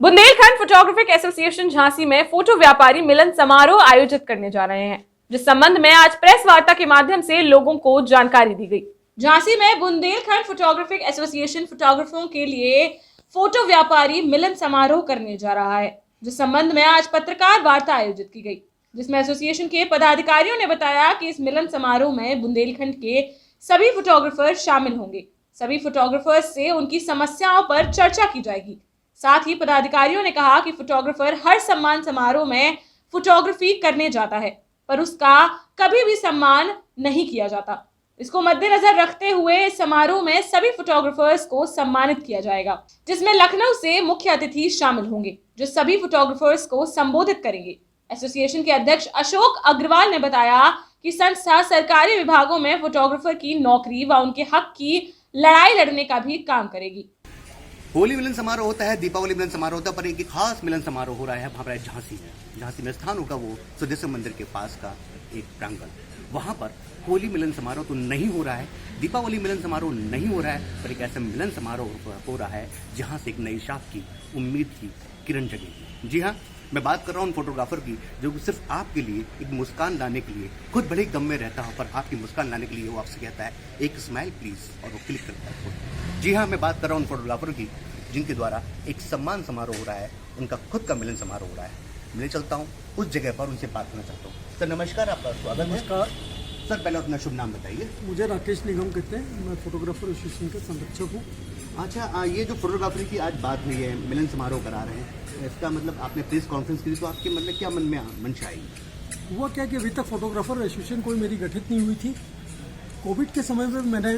Bundelkhand photographic association Jhansi में photo व्यापारी मिलन समारोह आयोजित करने जा रहे हैं, जिस संबंध में आज प्रेस वार्ता के माध्यम से लोगों को जानकारी दी गई। झांसी में बुंदेलखंड फोटोग्राफिक एसोसिएशन फोटोग्राफरों के लिए फोटो व्यापारी मिलन समारोह करने जा रहा है, जिस संबंध में आज पत्रकार वार्ता आयोजित की गई, जिसमें एसोसिएशन के पदाधिकारियों ने बताया कि इस मिलन समारोह में बुंदेलखंड के सभी फोटोग्राफर शामिल होंगे। सभी फोटोग्राफर्स से उनकी समस्याओं पर चर्चा की जाएगी। साथ ही पदाधिकारियों ने कहा कि फोटोग्राफर हर सम्मान समारोह में फोटोग्राफी करने जाता है, पर उसका कभी भी सम्मान नहीं किया जाता। इसको मद्देनजर रखते हुए इस समारोह में सभी फोटोग्राफर्स को सम्मानित किया जाएगा, जिसमें लखनऊ से मुख्य अतिथि शामिल होंगे, जो सभी फोटोग्राफर्स को संबोधित करेंगे। एसोसिएशन के अध्यक्ष अशोक अग्रवाल ने बताया कि संस्था सरकारी विभागों में फोटोग्राफर की नौकरी व उनके हक की लड़ाई लड़ने का भी काम करेगी। होली मिलन समारोह होता है, दीपावली मिलन समारोह होता है, पर एक खास मिलन समारोह हो रहा है वहाँ पर झांसी में। झांसी में स्थान होगा वो सुदेश्वर मंदिर के पास का एक प्रांगण। वहाँ पर होली मिलन समारोह तो नहीं हो रहा है, दीपावली मिलन समारोह नहीं हो रहा है, पर एक ऐसा मिलन समारोह हो रहा है जहाँ से एक नई शाख की उम्मीद की किरण जगेगी। जी हाँ, मैं बात कर रहा हूँ फोटोग्राफर की, जो सिर्फ आपके लिए एक मुस्कान लाने के लिए खुद बड़े गम में रहता हो, पर आपकी मुस्कान लाने के लिए वो आपसे कहता है एक स्माइल प्लीज, और वो क्लिक करता है। जी हाँ, मैं बात कर रहा हूँ फोटोग्राफर की, जिनके द्वारा एक सम्मान समारोह हो रहा है, उनका खुद का मिलन समारोह हो रहा है। मैं चलता हूँ उस जगह पर, उनसे बात करना चाहता हूँ। सर नमस्कार, आपका स्वागत है। नमस्कार सर, पहले अपना शुभ नाम बताइए। मुझे राकेश निगम कहते हैं, मैं फोटोग्राफर एसोसिएशन का संरक्षक हूँ। अच्छा, ये जो फोटोग्राफरी की आज बात हुई है, मिलन समारोह करा रहे हैं, इसका मतलब आपने प्रेस कॉन्फ्रेंस की, तो आपके मतलब क्या मन में मंशा आई? हुआ क्या कि अभी तक फोटोग्राफर एसोसिएशन कोई मेरी गठित नहीं हुई थी। कोविड के समय में मैंने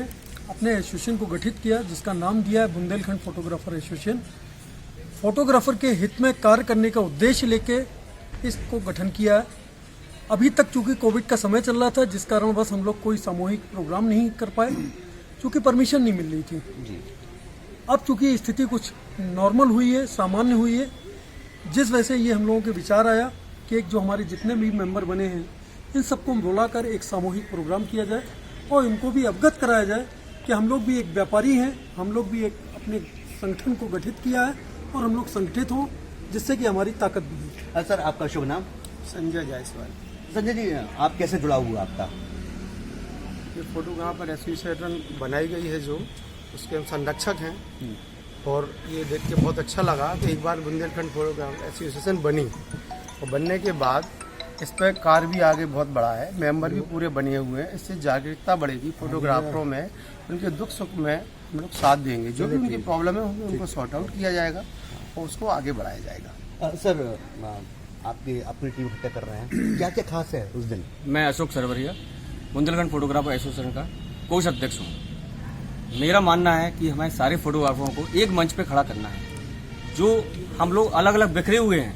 अपने एसोसिएशन को गठित किया, जिसका नाम दिया है बुंदेलखंड फोटोग्राफर एसोसिएशन। फोटोग्राफर के हित में कार्य करने का उद्देश्य लेके इसको गठन किया है। अभी तक चूंकि कोविड का समय चल रहा था, जिस कारण बस हम लोग कोई सामूहिक प्रोग्राम नहीं कर पाए, चूंकि परमिशन नहीं मिल रही थी जी। अब चूंकि स्थिति कुछ नॉर्मल हुई है, सामान्य हुई है, जिस वजह से ये हम लोगों के विचार आया कि एक जो हमारे जितने भी मेंबर बने हैं, इन सबको बुलाकर एक सामूहिक प्रोग्राम किया जाए और इनको भी अवगत कराया जाए कि हम लोग भी एक व्यापारी हैं, हम लोग भी एक अपने संगठन को गठित किया है और हम लोग संगठित हों, जिससे कि हमारी ताकत भी। सर, आपका शुभ नाम? संजय जायसवाल। संजय जी, आप कैसे जुड़ा हुआ आपका? ये फोटोग्राफर एसोसिएशन बनाई गई है, जो उसके हम संरक्षक हैं, और ये देख के बहुत अच्छा लगा कि एक बार बुंदेलखंड फोटोग्राफर एसोसिएशन बनी, और बनने के बाद इस पर कार्य भी आगे बहुत बढ़ा है, मेंबर भी पूरे बने हुए हैं। इससे जागरूकता बढ़ेगी फोटोग्राफरों में, उनके दुख सुख में हम लोग साथ देंगे, जो भी उनकी प्रॉब्लम है उनको सॉर्ट आउट किया जाएगा और उसको आगे बढ़ाया जाएगा। सर, आपकी अपनी टीम हत्या कर रहे हैं, क्या क्या खास है उस दिन? मैं अशोक सरवरिया, बुंदेलखंड फोटोग्राफर एसोसिएशन का कोष अध्यक्ष हूँ। मेरा मानना है कि हमें सारे फोटोग्राफरों को एक मंच पे खड़ा करना है। जो हम लोग अलग अलग बिखरे हुए हैं,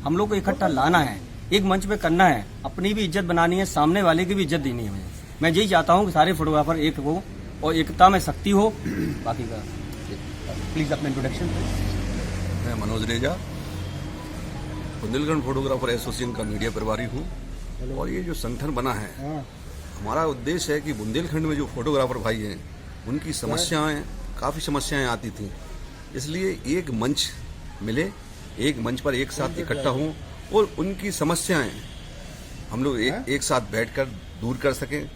हम लोग को इकट्ठा लाना है, एक मंच पे करना है, अपनी भी इज्जत बनानी है, सामने वाले की भी इज्जत देनी है। मैं यही चाहता हूँ कि सारे फोटोग्राफर एक हो और एकता में शक्ति हो। बाकी का प्लीज अपना इंट्रोडक्शन। मैं मनोज रेजा, बुंदेलखंड फोटोग्राफर एसोसिएशन का मीडिया प्रभारी हूँ, और ये जो संगठन बना है, हमारा उद्देश्य है कि बुंदेलखंड में जो फोटोग्राफर भाई हैं, उनकी समस्याएं, काफ़ी समस्याएं आती थी, इसलिए एक मंच मिले, एक मंच पर एक साथ इकट्ठा हों और उनकी समस्याएं हम लोग एक साथ बैठकर दूर कर सकें,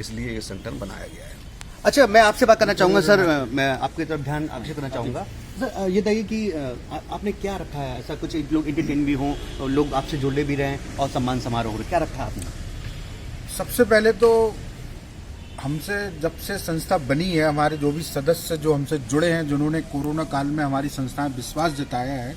इसलिए ये संगठन बनाया गया है। अच्छा, मैं आपसे बात करना चाहूँगा सर, मैं आपकी तरफ ध्यान आकर्षित करना चाहूँगा। सर, ये बताइए कि आपने क्या रखा है ऐसा, कुछ लोग एंटरटेन भी हों, लोग आपसे जुड़े भी रहें और सम्मान समारोह हो, क्या रखा है आपने? सबसे पहले तो हमसे जब से संस्था बनी है, हमारे जो भी सदस्य जो हमसे जुड़े हैं, जिन्होंने कोरोना काल में हमारी संस्था में विश्वास जताया है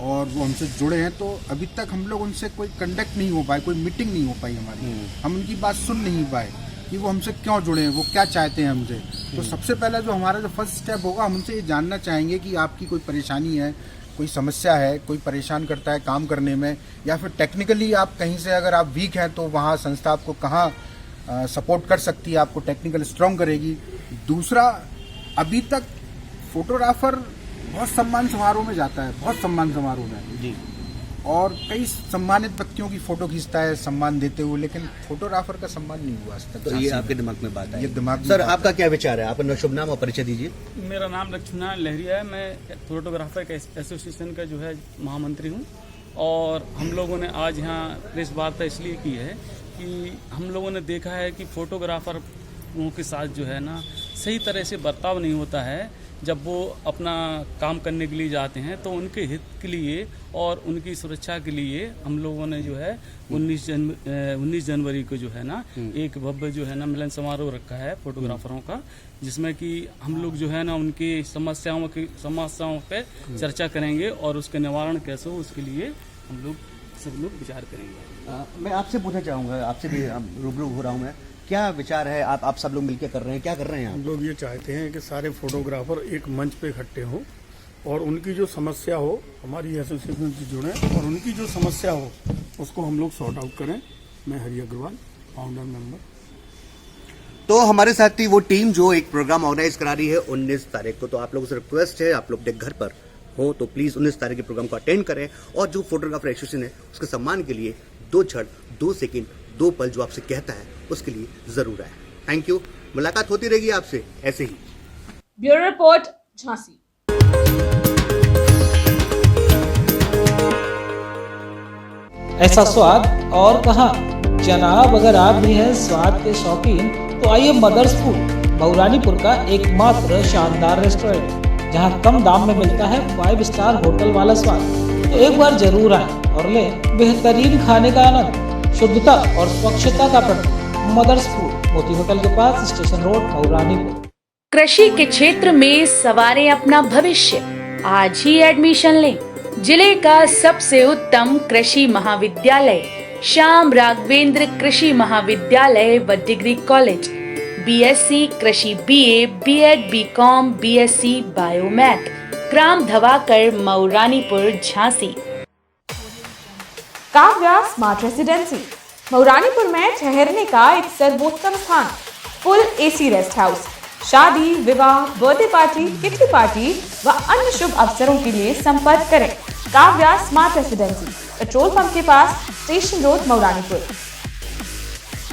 और वो हमसे जुड़े हैं, तो अभी तक हम लोग उनसे कोई कंडक्ट नहीं हो पाए, कोई मीटिंग नहीं हो पाई हमारी, हम उनकी बात सुन नहीं पाए कि वो हमसे क्यों जुड़े हैं, वो क्या चाहते हैं हमसे। तो सबसे पहला जो हमारा जो फर्स्ट स्टेप होगा, हम उनसे ये जानना चाहेंगे कि आपकी कोई परेशानी है, कोई समस्या है, कोई परेशान करता है काम करने में, या फिर टेक्निकली आप कहीं से अगर आप वीक हैं तो वहाँ संस्था आपको कहाँ सपोर्ट कर सकती है, आपको टेक्निकल स्ट्रॉन्ग करेगी। दूसरा, अभी तक फोटोग्राफर बहुत सम्मान समारोह में जाता है, बहुत सम्मान समारोह में जी, और कई सम्मानित व्यक्तियों की फोटो खींचता है सम्मान देते हुए, लेकिन फोटोग्राफर का सम्मान नहीं हुआ आज तक। तो ये आपके दिमाग में बात है? ये दिमाग में सर, बात आपका क्या विचार है? आप अपना शुभ नाम और परिचय दीजिए। मेरा नाम लक्ष्मीनारायण लहरिया है। मैं फोटोग्राफर एसोसिएशन का जो है महामंत्री हूँ। और हम लोगों ने आज यहाँ प्रेस वार्ता इसलिए की है कि हम लोगों ने देखा है कि फोटोग्राफरों के साथ जो है ना सही तरह से बर्ताव नहीं होता है। जब वो अपना काम करने के लिए जाते हैं तो उनके हित के लिए और उनकी सुरक्षा के लिए हम लोगों ने जो है 19 जनवरी को जो है ना एक भव्य जो है ना मिलन समारोह रखा है फोटोग्राफरों का, जिसमें कि हम लोग जो है ना उनकी समस्याओं पे चर्चा करेंगे और उसके निवारण कैसे हो उसके लिए हम लोग सब लोग विचार करेंगे। मैं आपसे पूछना चाहूँगा, आपसे भी रूबरू हो रहा हूँ मैं, क्या विचार है? आप सब लोग मिलकर कर रहे हैं, क्या कर रहे हैं हम आप? लोग ये चाहते हैं कि सारे फोटोग्राफर एक मंच पे इकट्ठे हों और उनकी जो समस्या हो हमारी एसोसिएशन से जुड़ें और उनकी जो समस्या हो उसको हम लोग सॉर्ट आउट करें। मैं हरि अग्रवाल, फाउंडर मेंबर। तो हमारे साथ ही वो टीम जो एक प्रोग्राम ऑर्गेनाइज करा रही है 19 तारीख को, तो आप लोगों से रिक्वेस्ट है, आप लोग अपने घर पर हो तो प्लीज 19 तारीख के प्रोग्राम को अटेंड करें और जो फोटोग्राफर एसोसिएशन है उसके सम्मान के लिए 2 क्षण, 2 सेकंड, 2 पल जो आपसे कहता है उसके लिए जरूर आए। Thank you. मुलाकात होती रहेगी आपसे ऐसे ही। Bureau report, Jhansi. ऐसा स्वाद और कहाँ जनाब, अगर आप भी हैं स्वाद के शौकीन तो आइए मदर्स फूड, मऊरानीपुर का एकमात्र शानदार रेस्टोरेंट जहां कम दाम में मिलता है 5 स्टार होटल वाला स्वाद। तो एक बार जरूर आएं और लें बेहतरीन खाने का आनंद। शुद्धता और स्वच्छता का प्रतीक मदर्स फूड, मोती होटल के पास, स्टेशन रोड, मऊरानीपुर। कृषि के क्षेत्र में सवारें अपना भविष्य। आज ही एडमिशन लें। जिले का सबसे उत्तम कृषि महाविद्यालय श्याम राघवेंद्र कृषि महाविद्यालय व डिग्री कॉलेज, बीएससी कृषि, BA, BEd, BCom, BSc biomath, ग्राम धवाकर, मऊरानीपुर, झांसी। काव्या स्मार्ट रेसिडेंसी, मऊरानीपुर में ठहरने का एक सर्वोत्तम स्थान। फुल एसी रेस्ट हाउस, शादी, विवाह, बर्थडे पार्टी, किटी पार्टी व अन्य शुभ अवसरों के लिए संपर्क करें। Kavya smart residency, petrol pump के पास, स्टेशन रोड, मऊरानीपुर।